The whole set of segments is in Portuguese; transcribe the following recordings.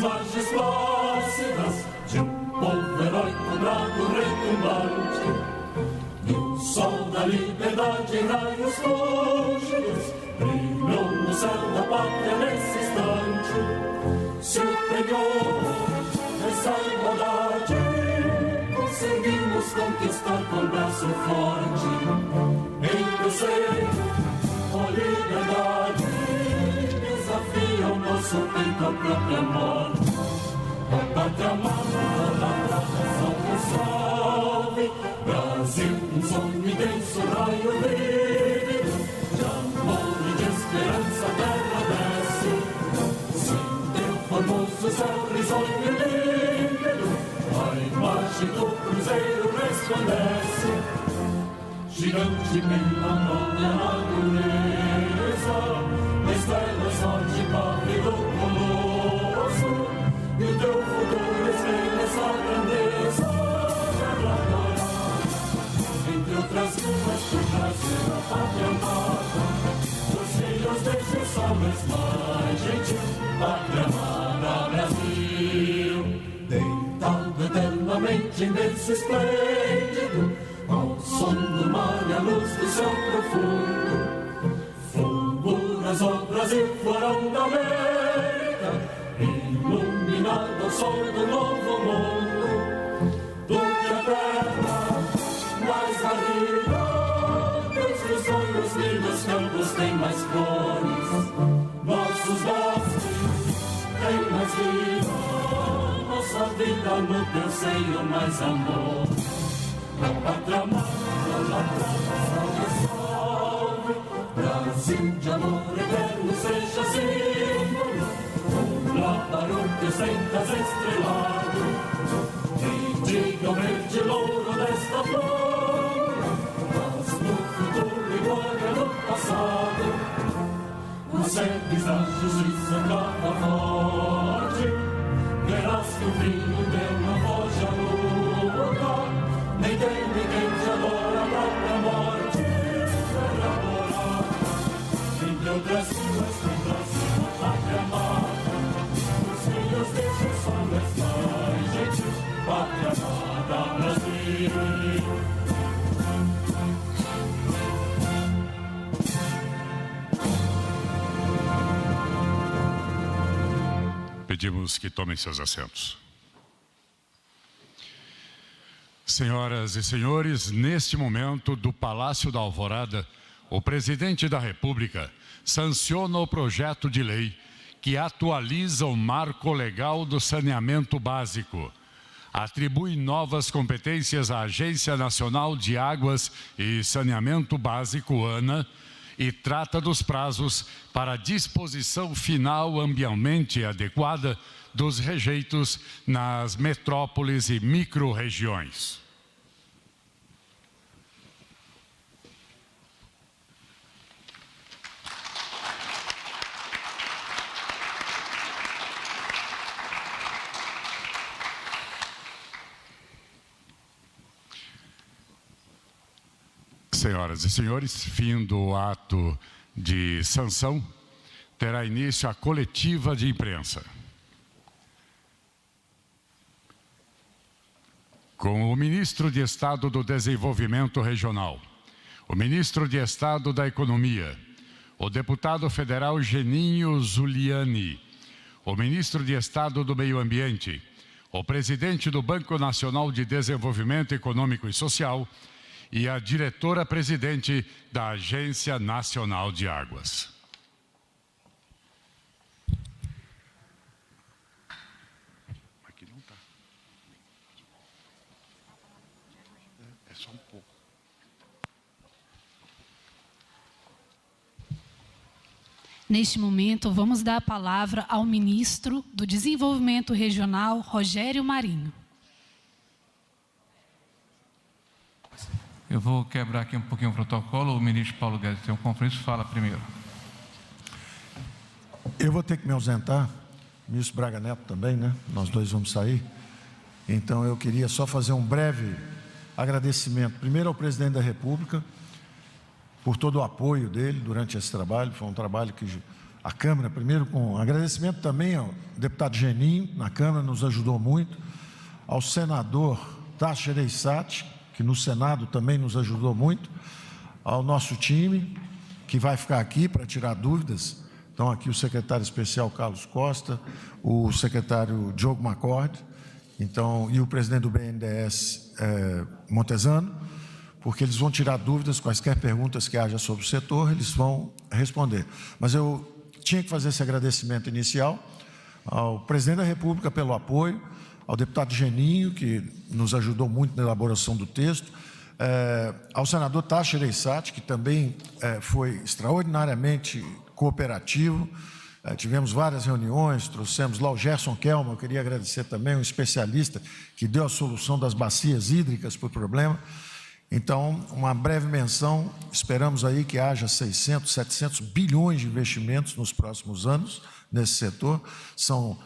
margens plácidas de um povo heróico, bravo, retumbante. No sol da liberdade em raios fúlgidos brilhou no céu da pátria nesse instante. Se o penhor dessa igualdade conseguimos conquistar com braço forte. Em desejo com liberdade desafia o nosso peito à própria morte. A pátria amada, a nação que salve, Brasil, um sonho intenso, raio vívido, de amor e de esperança a terra desce. Se teu formoso céu risonho e límpido, a imagem do cruzeiro resplandece. Gigante pela própria natureza, estrela sorte pálido colosso, e o teu futuro espelha essa grandeza. Terra dourada, entre outras coisas, por trazer a pátria amada, os filhos desse sol mais gentil, pátria amada Brasil. Deitado eternamente em berço esplêndido, ao som do mar e a luz do céu profundo, fulguras o Brasil, florão da América, iluminado ao sol do novo mundo. Do que a terra mais ardida, desde sonhos lindos campos tem mais flores, nossos bosques têm mais vida, nossa vida no teu seio mais amor. A pátria amada, a nação que salve, Brasil de amor eterno seja símbolo, um láparo que sentas estrelado, e diga o verde louro desta flor, mas no futuro e glória do passado, os seres da justiça cada forte, verás que o vinho teu não foge à luta. Nem tem ninguém te adora a própria morte. Terra dourada, entre outras coisas, tem Brasil, a pátria amada. Os filhos desse sol mais gentil, pátria amada Brasil. Pedimos que tomem seus assentos. Senhoras e senhores, neste momento do Palácio da Alvorada, o presidente da República sanciona o projeto de lei que atualiza o marco legal do saneamento básico, atribui novas competências à Agência Nacional de Águas e Saneamento Básico, ANA, e trata dos prazos para a disposição final ambientalmente adequada dos rejeitos nas metrópoles e micro-regiões. Senhoras e senhores, fim do ato de sanção, terá início a coletiva de imprensa. Com o ministro de Estado do Desenvolvimento Regional, o ministro de Estado da Economia, o deputado federal Geninho Zuliani, o ministro de Estado do Meio Ambiente, o presidente do Banco Nacional de Desenvolvimento Econômico e Social e a diretora-presidente da Agência Nacional de Águas. Aqui não está. É só um pouco. Neste momento, vamos dar a palavra ao ministro do Desenvolvimento Regional, Rogério Marinho. Eu vou quebrar aqui um pouquinho o protocolo. O ministro Paulo Guedes tem um compromisso, fala primeiro. Eu vou ter que me ausentar, o ministro Braga Neto também, né? Nós dois vamos sair. Então eu queria só fazer um breve agradecimento, primeiro ao presidente da República, por todo o apoio dele durante esse trabalho. Foi um trabalho que a Câmara, primeiro com agradecimento também ao deputado Geninho, na Câmara, nos ajudou muito, ao senador Tasso Gereissati, que no Senado também nos ajudou muito, ao nosso time, que vai ficar aqui para tirar dúvidas. Então, aqui o secretário especial Carlos Costa, o secretário Diogo Macorde, então, e o presidente do BNDES, Montesano, porque eles vão tirar dúvidas, quaisquer perguntas que haja sobre o setor, eles vão responder. Mas eu tinha que fazer esse agradecimento inicial ao presidente da República pelo apoio, ao deputado Geninho, que nos ajudou muito na elaboração do texto, ao senador Tasso Gereissati, que também foi extraordinariamente cooperativo. Tivemos várias reuniões, trouxemos lá o Gerson Kelman, eu queria agradecer também, um especialista que deu a solução das bacias hídricas para o problema. Então, uma breve menção, esperamos aí que haja 600, 700 bilhões de investimentos nos próximos anos nesse setor. São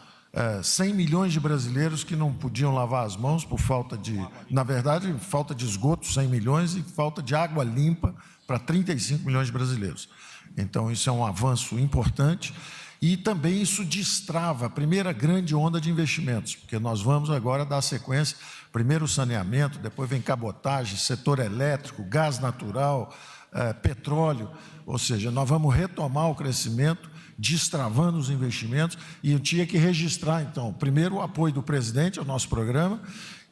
100 milhões de brasileiros que não podiam lavar as mãos por falta de, na verdade, falta de esgoto, 100 milhões, e falta de água limpa para 35 milhões de brasileiros. Então, isso é um avanço importante. E também isso destrava a primeira grande onda de investimentos, porque nós vamos agora dar sequência, primeiro o saneamento, depois vem cabotagem, setor elétrico, gás natural, petróleo, ou seja, nós vamos retomar o crescimento, destravando os investimentos, e eu tinha que registrar, então, primeiro o apoio do presidente ao nosso programa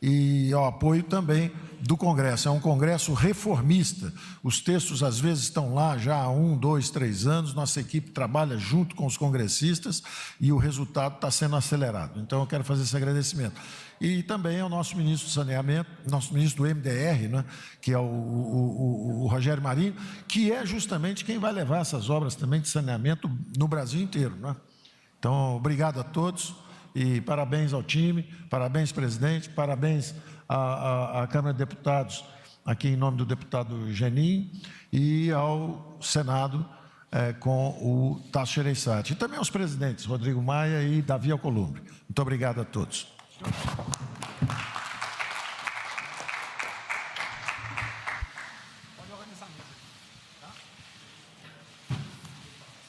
e ao apoio também do Congresso. É um Congresso reformista, os textos às vezes estão lá já há 1, 2, 3 anos, nossa equipe trabalha junto com os congressistas e o resultado está sendo acelerado. Então, eu quero fazer esse agradecimento. E também ao nosso ministro do Saneamento, nosso ministro do MDR, né, que é o Rogério Marinho, que é justamente quem vai levar essas obras também de saneamento no Brasil inteiro, né? Então, obrigado a todos e parabéns ao time, parabéns, presidente, parabéns à Câmara de Deputados, aqui em nome do deputado Geninho, e ao Senado com o Tasso Gereissati. E também aos presidentes Rodrigo Maia e Davi Alcolumbre. Muito obrigado a todos.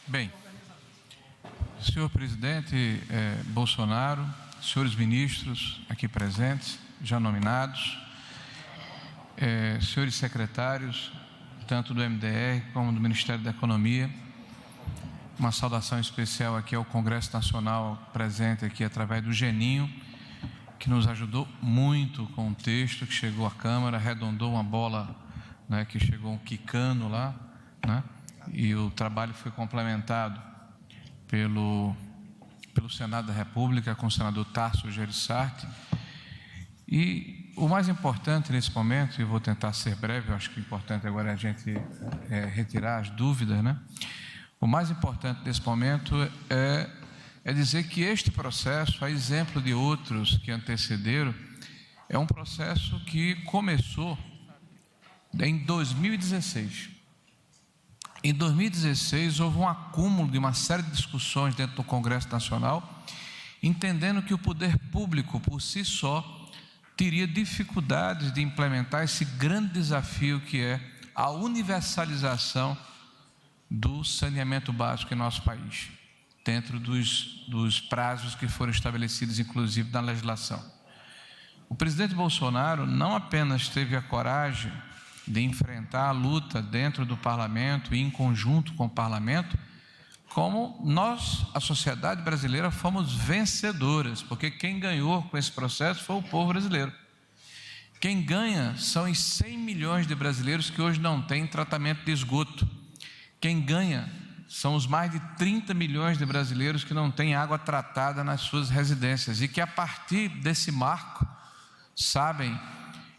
Bem, senhor presidente Bolsonaro, senhores ministros aqui presentes, já nominados, senhores secretários, tanto do MDR como do Ministério da Economia, uma saudação especial aqui ao Congresso Nacional presente aqui através do Geninho, que nos ajudou muito com o texto que chegou à Câmara, arredondou uma bola, né, que chegou um quicano lá, né, e o trabalho foi complementado pelo Senado da República, com o senador Tasso Gereissati. E o mais importante nesse momento, e eu vou tentar ser breve, eu acho que o importante agora é a gente retirar as dúvidas, né? O mais importante nesse momento é dizer que este processo, a exemplo de outros que antecederam, é um processo que começou em 2016. Em 2016, houve um acúmulo de uma série de discussões dentro do Congresso Nacional, entendendo que o poder público, por si só, teria dificuldades de implementar esse grande desafio que é a universalização do saneamento básico em nosso país, dentro dos prazos que foram estabelecidos, inclusive, na legislação. O presidente Bolsonaro não apenas teve a coragem de enfrentar a luta dentro do parlamento e em conjunto com o parlamento, como nós, a sociedade brasileira, fomos vencedoras, porque quem ganhou com esse processo foi o povo brasileiro. Quem ganha são os 100 milhões de brasileiros que hoje não têm tratamento de esgoto. Quem ganha são os mais de 30 milhões de brasileiros que não têm água tratada nas suas residências e que, a partir desse marco, sabem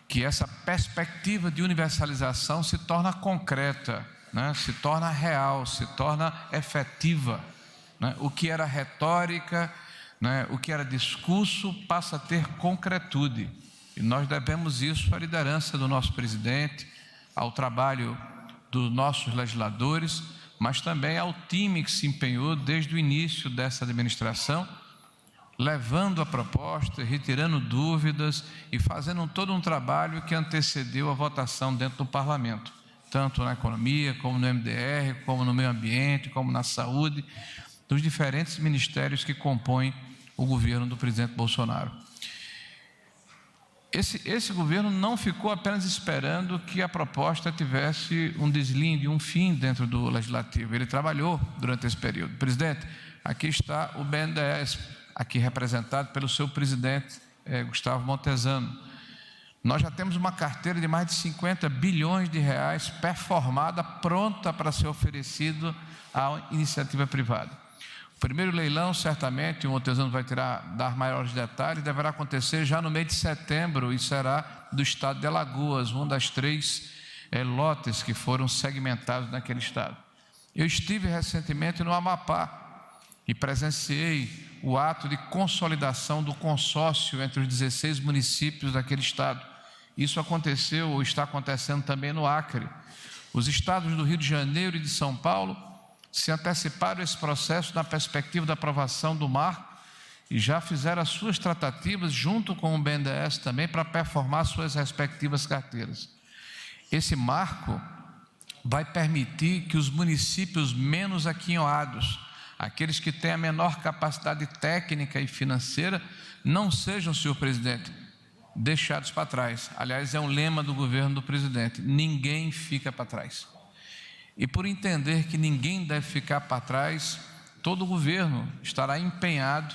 que essa perspectiva de universalização se torna concreta, né? Se torna real, se torna efetiva, né? O que era retórica, né? O que era discurso passa a ter concretude, e nós devemos isso à liderança do nosso presidente, ao trabalho dos nossos legisladores, mas também ao time que se empenhou desde o início dessa administração, levando a proposta, retirando dúvidas e fazendo todo um trabalho que antecedeu a votação dentro do parlamento, tanto na economia, como no MDR, como no meio ambiente, como na saúde. dos diferentes ministérios que compõem o governo do presidente Bolsonaro. Esse governo não ficou apenas esperando que a proposta tivesse um deslinde, um fim dentro do Legislativo. Ele trabalhou durante esse período. Presidente, aqui está o BNDES, aqui representado pelo seu presidente, Gustavo Montezano. Nós já temos uma carteira de mais de 50 bilhões de reais performada, pronta para ser oferecido à iniciativa privada. O primeiro leilão, certamente, o Montezano vai dar maiores detalhes, deverá acontecer já no mês de setembro e será do estado de Alagoas, um das 3 lotes que foram segmentados naquele estado. Eu estive recentemente no Amapá e presenciei o ato de consolidação do consórcio entre os 16 municípios daquele estado. Isso aconteceu ou está acontecendo também no Acre. Os estados do Rio de Janeiro e de São Paulo se anteciparam esse processo na perspectiva da aprovação do marco e já fizeram as suas tratativas junto com o BNDES também para performar suas respectivas carteiras. Esse marco vai permitir que os municípios menos aquinhoados, aqueles que têm a menor capacidade técnica e financeira, não sejam, senhor presidente, deixados para trás. Aliás, é um lema do governo do presidente: ninguém fica para trás. E por entender que ninguém deve ficar para trás, todo o governo estará empenhado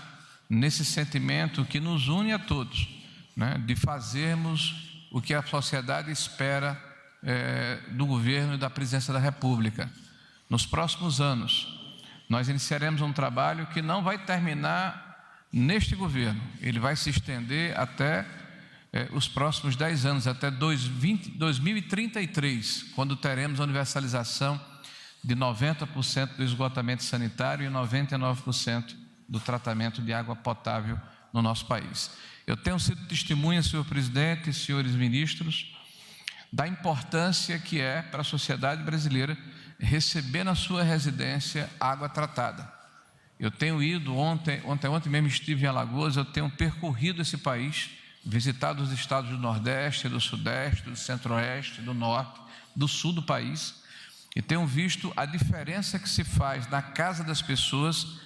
nesse sentimento que nos une a todos, né, de fazermos o que a sociedade espera do governo e da presidência da República. Nos próximos anos, nós iniciaremos um trabalho que não vai terminar neste governo, ele vai se estender até os próximos 10 anos, até 2033, quando teremos a universalização de 90% do esgotamento sanitário e 99% do tratamento de água potável no nosso país. Eu tenho sido testemunha, senhor presidente e senhores ministros, da importância que é para a sociedade brasileira receber na sua residência água tratada. Eu tenho ido, ontem mesmo estive em Alagoas, eu tenho percorrido esse país, visitado os estados do Nordeste, do Sudeste, do Centro-Oeste, do Norte, do Sul do país, e tenho visto a diferença que se faz na casa das pessoas,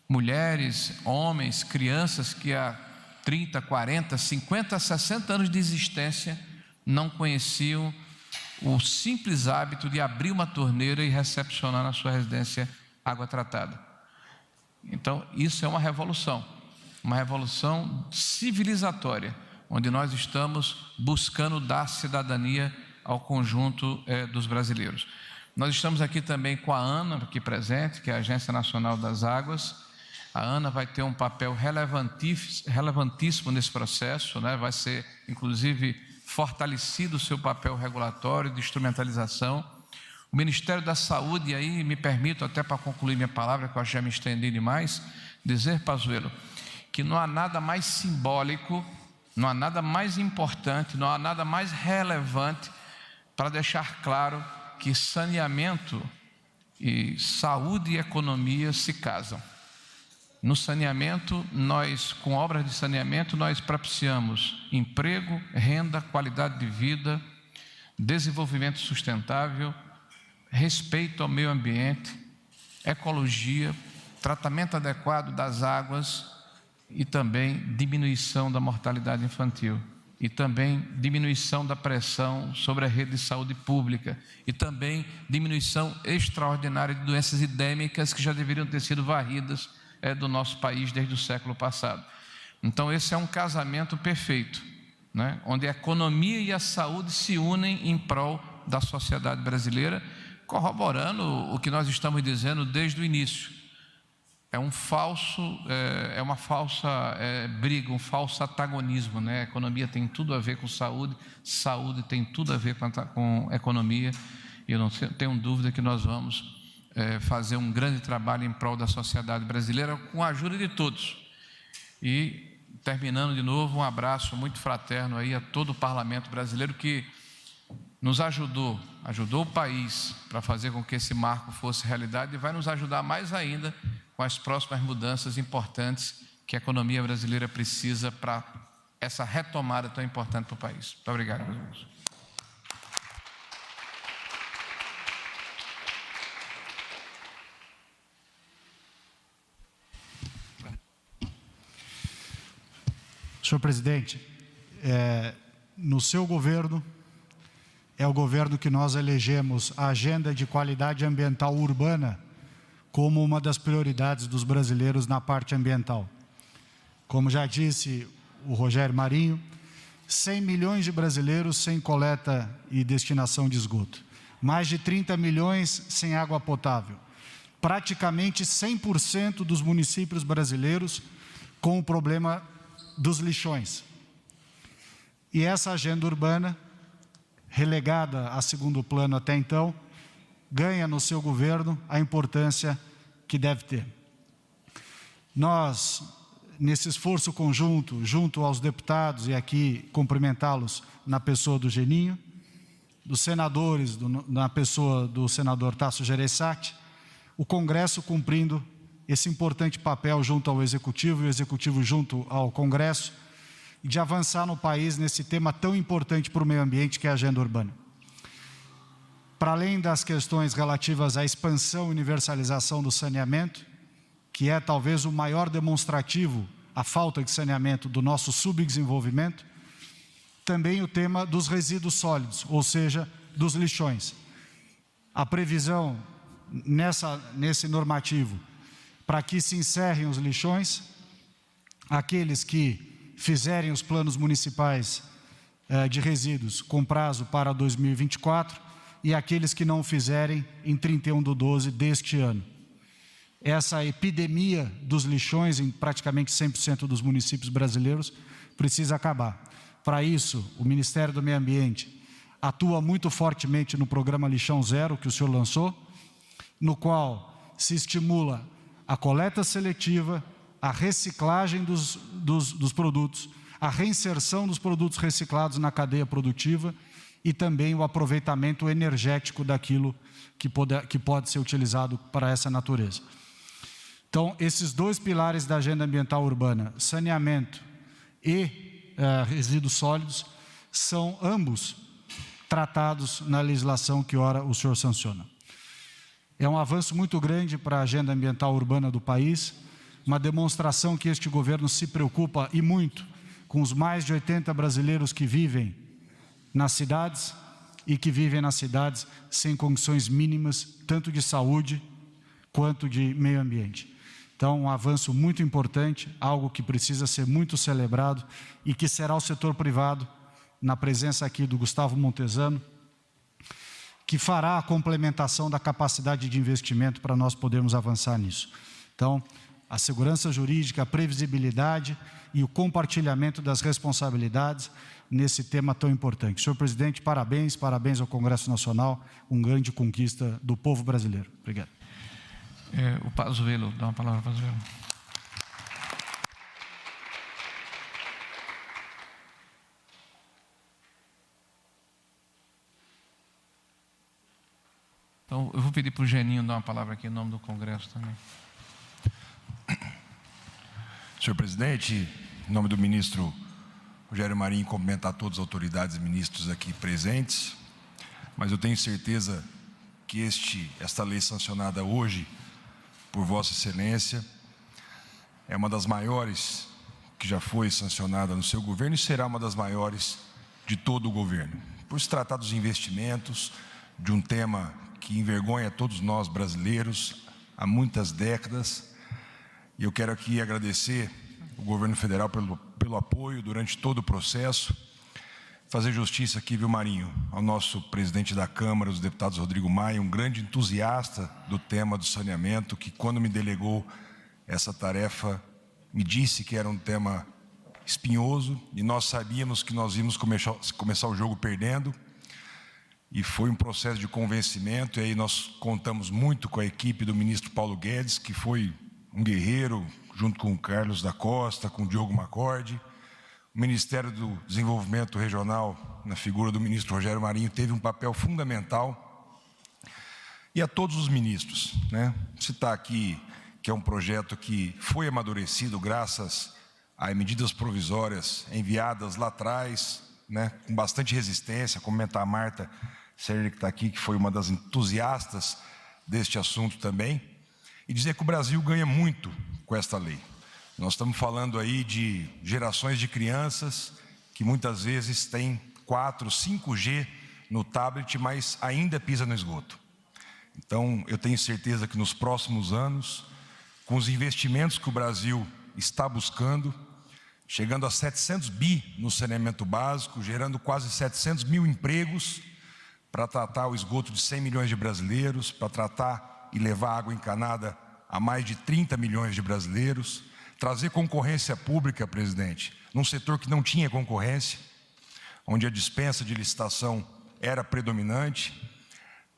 mulheres, homens, crianças que há 30, 40, 50, 60 anos de existência não conheciam o simples hábito de abrir uma torneira e recepcionar na sua residência água tratada. Então, isso é uma revolução civilizatória, onde nós estamos buscando dar cidadania ao conjunto dos brasileiros. Nós estamos aqui também com a ANA, aqui presente, que é a Agência Nacional das Águas. A ANA vai ter um papel relevantíssimo nesse processo, né? Vai ser, inclusive, fortalecido o seu papel regulatório de instrumentalização. O Ministério da Saúde, e aí me permito, até para concluir minha palavra, que eu já me estendi demais, dizer, Pazuello, que não há nada mais simbólico, não há nada mais importante, não há nada mais relevante para deixar claro que saneamento e saúde e economia se casam. No saneamento, com obras de saneamento, nós propiciamos emprego, renda, qualidade de vida, desenvolvimento sustentável, respeito ao meio ambiente, ecologia, tratamento adequado das águas e também diminuição da mortalidade infantil. E também diminuição da pressão sobre a rede de saúde pública. E também diminuição extraordinária de doenças endêmicas que já deveriam ter sido varridas do nosso país desde o século passado. Então esse é um casamento perfeito, né? Onde a economia e a saúde se unem em prol da sociedade brasileira, corroborando o que nós estamos dizendo desde o início. É uma falsa briga, um falso antagonismo, né? A economia tem tudo a ver com saúde, saúde tem tudo a ver com economia, e eu não tenho dúvida que nós vamos fazer um grande trabalho em prol da sociedade brasileira com a ajuda de todos. E, terminando de novo, um abraço muito fraterno aí a todo o parlamento brasileiro que nos ajudou o país para fazer com que esse marco fosse realidade e vai nos ajudar mais ainda com as próximas mudanças importantes que a economia brasileira precisa para essa retomada tão importante para o país. Muito obrigado, meus irmãos. Senhor presidente, no seu governo, é o governo que nós elegemos a agenda de qualidade ambiental urbana como uma das prioridades dos brasileiros na parte ambiental. Como já disse o Rogério Marinho, 100 milhões de brasileiros sem coleta e destinação de esgoto. Mais de 30 milhões sem água potável. Praticamente 100% dos municípios brasileiros com o problema dos lixões. E essa agenda urbana, relegada a segundo plano até então, ganha no seu governo a importância que deve ter. Nós, nesse esforço conjunto, junto aos deputados, e aqui cumprimentá-los na pessoa do Geninho, dos senadores, na pessoa do senador Tasso Gereissati, o Congresso cumprindo esse importante papel junto ao Executivo e o Executivo junto ao Congresso, de avançar no país nesse tema tão importante para o meio ambiente que é a agenda urbana. Para além das questões relativas à expansão e universalização do saneamento, que é talvez o maior demonstrativo, a falta de saneamento do nosso subdesenvolvimento, também o tema dos resíduos sólidos, ou seja, dos lixões. A previsão nesse normativo para que se encerrem os lixões, aqueles que fizerem os planos municipais de resíduos com prazo para 2024 e aqueles que não fizerem em 31/12 deste ano. Essa epidemia dos lixões em praticamente 100% dos municípios brasileiros precisa acabar. Para isso, o Ministério do Meio Ambiente atua muito fortemente no programa Lixão Zero, que o senhor lançou, no qual se estimula a coleta seletiva, a reciclagem dos produtos, a reinserção dos produtos reciclados na cadeia produtiva e também o aproveitamento energético daquilo que pode ser utilizado para essa natureza. Então, esses dois pilares da agenda ambiental urbana, saneamento e resíduos sólidos, são ambos tratados na legislação que ora o senhor sanciona. É um avanço muito grande para a agenda ambiental urbana do país, uma demonstração que este governo se preocupa e muito com os mais de 80 brasileiros que vivem nas cidades e que vivem nas cidades sem condições mínimas, tanto de saúde quanto de meio ambiente. Então, um avanço muito importante, algo que precisa ser muito celebrado e que será o setor privado, na presença aqui do Gustavo Montesano, que fará a complementação da capacidade de investimento para nós podermos avançar nisso. Então, a segurança jurídica, a previsibilidade e o compartilhamento das responsabilidades nesse tema tão importante. Senhor presidente, parabéns ao Congresso Nacional, uma grande conquista do povo brasileiro. Obrigado. O Pazuello, dá uma palavra para o Pazuello. Então, eu vou pedir para o Geninho dar uma palavra aqui em nome do Congresso também. Senhor presidente, em nome do ministro Rogério Marinho, cumprimentar todas as autoridades e ministros aqui presentes, mas eu tenho certeza que esta lei sancionada hoje por Vossa Excelência é uma das maiores que já foi sancionada no seu governo e será uma das maiores de todo o governo, por se tratar dos investimentos, de um tema que envergonha todos nós brasileiros há muitas décadas. E eu quero aqui agradecer o governo federal pelo apoio durante todo o processo. Fazer justiça aqui, viu, Marinho, ao nosso presidente da Câmara, os deputados Rodrigo Maia, um grande entusiasta do tema do saneamento, que quando me delegou essa tarefa, me disse que era um tema espinhoso e nós sabíamos que nós íamos começar o jogo perdendo. E foi um processo de convencimento, e aí nós contamos muito com a equipe do ministro Paulo Guedes, que foi um guerreiro, junto com o Carlos da Costa, com o Diogo Macorde. O Ministério do Desenvolvimento Regional, na figura do ministro Rogério Marinho, teve um papel fundamental. E a todos os ministros, né? Citar aqui que é um projeto que foi amadurecido graças a medidas provisórias enviadas lá atrás, né? Com bastante resistência, comentar a Marta Serni, que está aqui, que foi uma das entusiastas deste assunto também, e dizer que o Brasil ganha muito com esta lei. Nós estamos falando aí de gerações de crianças que muitas vezes têm 4, 5G no tablet, mas ainda pisa no esgoto. Então, eu tenho certeza que nos próximos anos, com os investimentos que o Brasil está buscando, chegando a 700 bi no saneamento básico, gerando quase 700 mil empregos para tratar o esgoto de 100 milhões de brasileiros, para tratar e levar água encanada a mais de 30 milhões de brasileiros, trazer concorrência pública, presidente, num setor que não tinha concorrência, onde a dispensa de licitação era predominante,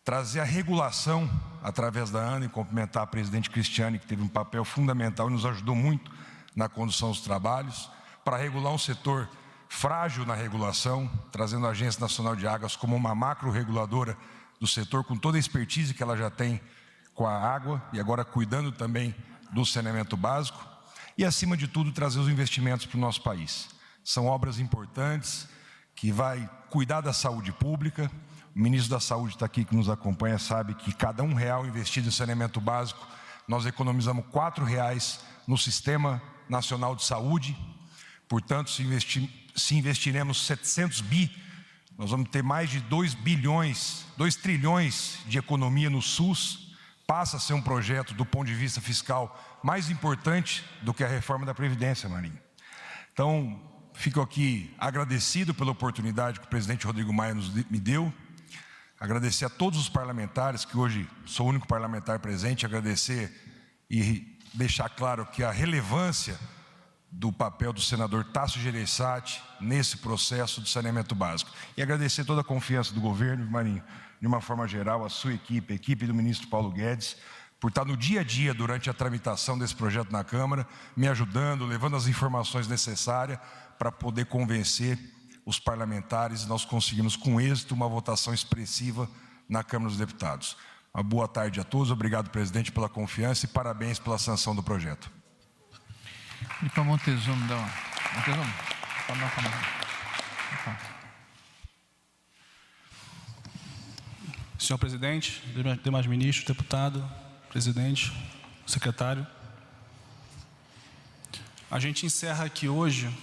trazer a regulação através da ANA e cumprimentar a presidente Cristiane, que teve um papel fundamental e nos ajudou muito na condução dos trabalhos, para regular um setor frágil na regulação, trazendo a Agência Nacional de Águas como uma macro-reguladora do setor, com toda a expertise que ela já tem com a água e agora cuidando também do saneamento básico e, acima de tudo, trazer os investimentos para o nosso país. São obras importantes que vai cuidar da saúde pública. O ministro da Saúde está aqui, que nos acompanha, sabe que cada R$1 investido em saneamento básico, nós economizamos R$4 no Sistema Nacional de Saúde. Portanto, se investiremos 700 bi, nós vamos ter mais de 2 trilhões de economia no SUS. Passa a ser um projeto, do ponto de vista fiscal, mais importante do que a reforma da Previdência, Marinho. Então, fico aqui agradecido pela oportunidade que o presidente Rodrigo Maia me deu. Agradecer a todos os parlamentares, que hoje sou o único parlamentar presente, agradecer e deixar claro que a relevância do papel do senador Tasso Gereissati nesse processo de saneamento básico. E agradecer toda a confiança do governo, Marinho, de uma forma geral, a sua equipe, a equipe do ministro Paulo Guedes, por estar no dia a dia durante a tramitação desse projeto na Câmara, me ajudando, levando as informações necessárias para poder convencer os parlamentares e nós conseguimos com êxito uma votação expressiva na Câmara dos Deputados. Uma boa tarde a todos, obrigado, presidente, pela confiança e parabéns pela sanção do projeto. E para Montezuma, dá uma. Montezuma, Senhor presidente, demais ministros, deputado, presidente, secretário. A gente encerra aqui hoje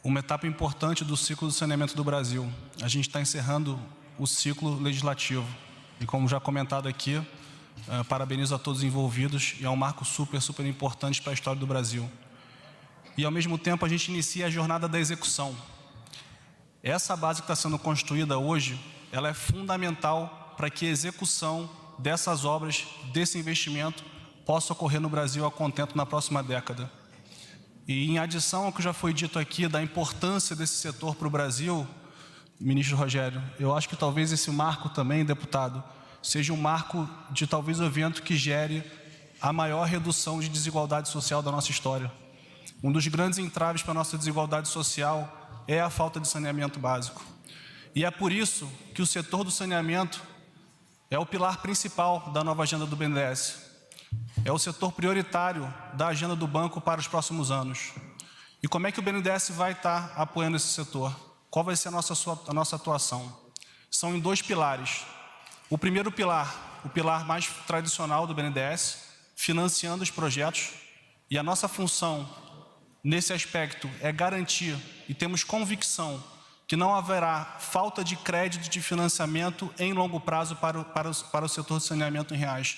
uma etapa importante do ciclo do saneamento do Brasil. A gente está encerrando o ciclo legislativo. E como já comentado aqui, parabenizo a todos os envolvidos e é um marco super importante para a história do Brasil. E ao mesmo tempo a gente inicia a jornada da execução. Essa base que está sendo construída hoje, ela é fundamental para que a execução dessas obras, desse investimento, possa ocorrer no Brasil a contento na próxima década. E em adição ao que já foi dito aqui da importância desse setor para o Brasil, ministro Rogério, eu acho que talvez esse marco também, deputado, seja um marco de talvez o evento que gere a maior redução de desigualdade social da nossa história. Um dos grandes entraves para a nossa desigualdade social é a falta de saneamento básico. E é por isso que o setor do saneamento é o pilar principal da nova agenda do BNDES. É o setor prioritário da agenda do banco para os próximos anos. E como é que o BNDES vai estar apoiando esse setor? Qual vai ser a nossa atuação? São em 2 pilares. O primeiro pilar, o pilar mais tradicional do BNDES, financiando os projetos. E a nossa função nesse aspecto é garantir, e temos convicção, que não haverá falta de crédito de financiamento em longo prazo para o setor de saneamento em reais.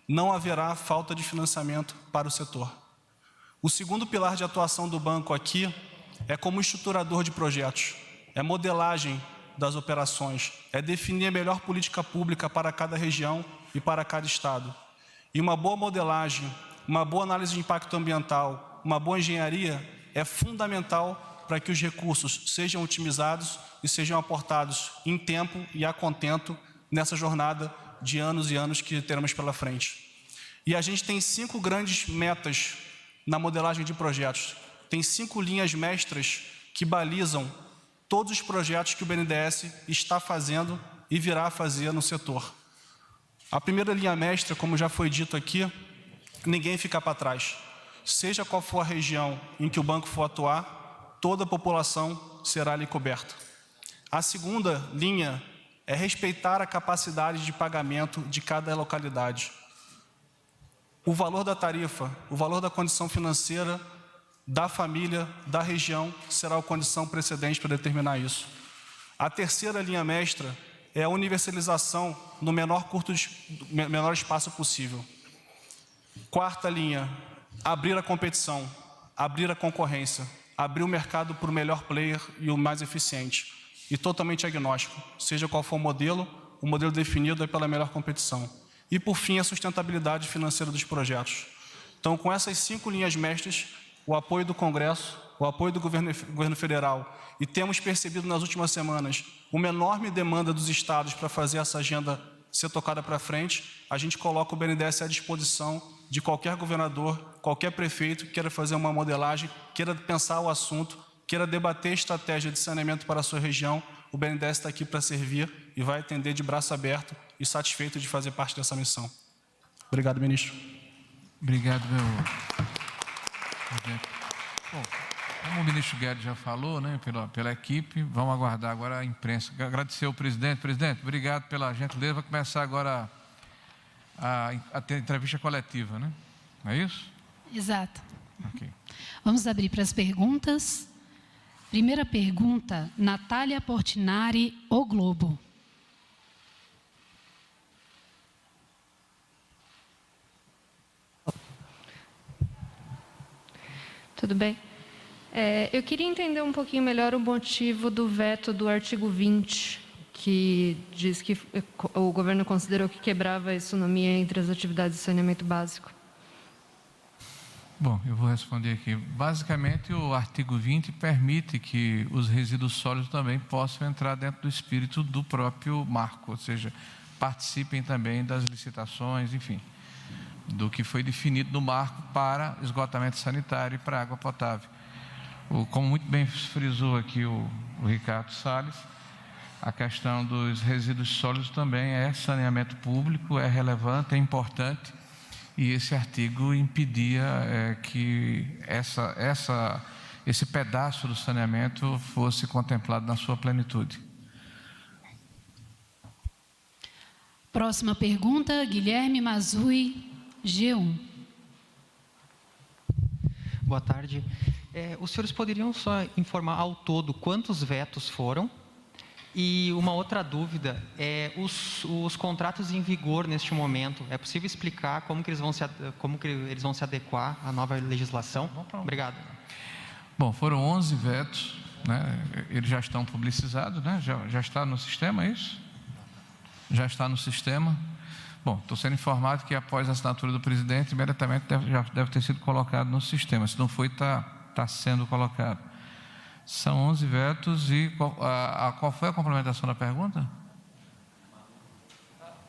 Não haverá falta de financiamento para o setor. O segundo pilar de atuação do banco aqui é como estruturador de projetos, é modelagem das operações, é definir a melhor política pública para cada região e para cada estado. E uma boa modelagem, uma boa análise de impacto ambiental, uma boa engenharia é fundamental para que os recursos sejam otimizados e sejam aportados em tempo e a contento nessa jornada de anos e anos que teremos pela frente. E a gente tem 5 grandes metas na modelagem de projetos. Tem 5 linhas mestras que balizam todos os projetos que o BNDES está fazendo e virá a fazer no setor. A primeira linha mestra, como já foi dito aqui, ninguém fica para trás. Seja qual for a região em que o banco for atuar, toda a população será ali coberta. A segunda linha é respeitar a capacidade de pagamento de cada localidade. o valor da tarifa, o valor da condição financeira da família, da região, será a condição precedente para determinar isso. A terceira linha mestra é a universalização no menor espaço possível. Quarta linha, abrir a competição, abrir a concorrência, abrir o mercado para o melhor player e o mais eficiente. E totalmente agnóstico, seja qual for o modelo definido é pela melhor competição. E, por fim, a sustentabilidade financeira dos projetos. Então, com essas 5 linhas mestras, o apoio do Congresso, o apoio do governo federal, e temos percebido nas últimas semanas uma enorme demanda dos estados para fazer essa agenda ser tocada para frente, a gente coloca o BNDES à disposição de qualquer governador, qualquer prefeito que queira fazer uma modelagem, queira pensar o assunto, queira debater estratégia de saneamento para a sua região. O BNDES está aqui para servir e vai atender de braço aberto e satisfeito de fazer parte dessa missão. Obrigado, ministro. Obrigado, meu. Bom, como o ministro Guedes já falou, né, pela equipe, vamos aguardar agora a imprensa. Agradecer ao presidente. Presidente, obrigado pela gentileza. Vai começar agora a ter entrevista coletiva, né? Não é isso? Exato. Ok. Vamos abrir para as perguntas. Primeira pergunta, Natália Portinari, O Globo. Tudo bem? Eu queria entender um pouquinho melhor o motivo do veto do artigo 20, que diz que o governo considerou que quebrava a isonomia entre as atividades de saneamento básico. Bom, eu vou responder aqui. Basicamente, o artigo 20 permite que os resíduos sólidos também possam entrar dentro do espírito do próprio marco, ou seja, participem também das licitações, enfim, do que foi definido no marco para esgotamento sanitário e para água potável. Como muito bem frisou aqui o Ricardo Salles, a questão dos resíduos sólidos também é saneamento público, é relevante, é importante, e esse artigo impedia que esse pedaço do saneamento fosse contemplado na sua plenitude. Próxima pergunta, Guilherme Mazui, G1. Boa tarde. Os senhores poderiam só informar ao todo quantos vetos foram? E uma outra dúvida, os contratos em vigor neste momento, é possível explicar como que eles vão se adequar à nova legislação? Obrigado. Bom, foram 11 vetos, né? Eles já estão publicizados, né? Já está no sistema, é isso? Já está no sistema. Bom, estou sendo informado que após a assinatura do presidente, imediatamente já deve ter sido colocado no sistema. Se não foi, está sendo colocado. São 11 vetos e qual foi a complementação da pergunta?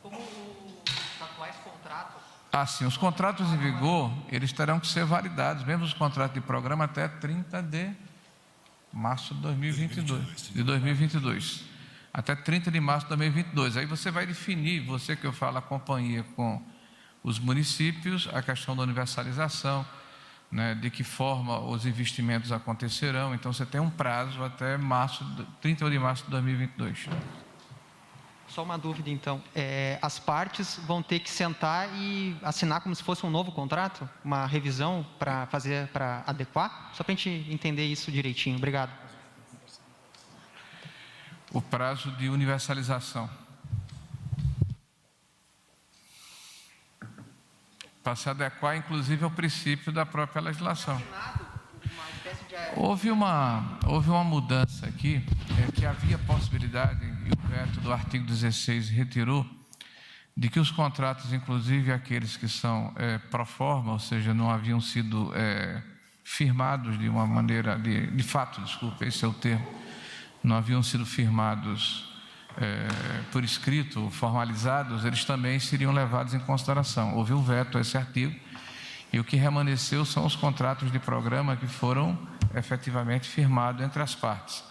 Como os atuais contratos? Sim, os contratos em vigor, eles terão que ser validados, mesmo os contratos de programa, até 30 de março de 2022. Até 30 de março de 2022. Aí você vai definir, você que eu falo, a companhia com os municípios, a questão da universalização, né, de que forma os investimentos acontecerão. Então, você tem um prazo até 30 de março de 2022. Só uma dúvida, então. As partes vão ter que sentar e assinar como se fosse um novo contrato? Uma revisão para adequar? Só para a gente entender isso direitinho. Obrigado. O prazo de universalização. Para se adequar, inclusive, ao princípio da própria legislação. Houve uma mudança aqui, que havia possibilidade, e o veto do artigo 16 retirou, de que os contratos, inclusive aqueles que são pro forma, ou seja, não haviam sido firmados de uma maneira, de fato, desculpa, esse é o termo, não haviam sido firmados por escrito, formalizados, eles também seriam levados em consideração. Houve um veto a esse artigo e o que remanesceu são os contratos de programa que foram efetivamente firmados entre as partes.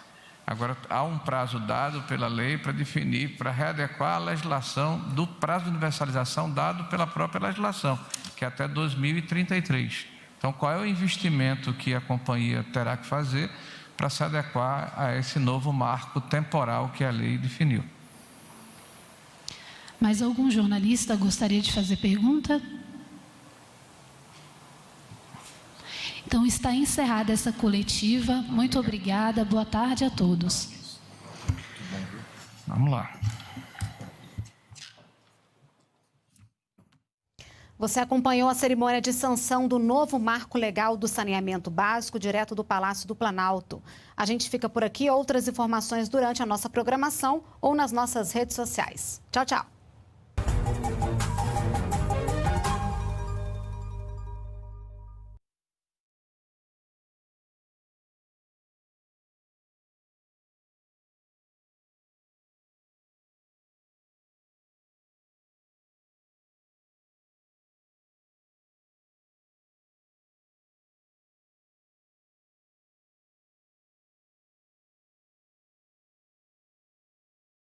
Agora, há um prazo dado pela lei para definir, para readequar a legislação do prazo de universalização dado pela própria legislação, que é até 2033. Então, qual é o investimento que a companhia terá que fazer para se adequar a esse novo marco temporal que a lei definiu? Mais algum jornalista gostaria de fazer pergunta? Então, está encerrada essa coletiva. Muito obrigada. Boa tarde a todos. Vamos lá. Você acompanhou a cerimônia de sanção do novo marco legal do saneamento básico direto do Palácio do Planalto. A gente fica por aqui. Outras informações durante a nossa programação ou nas nossas redes sociais. Tchau, tchau.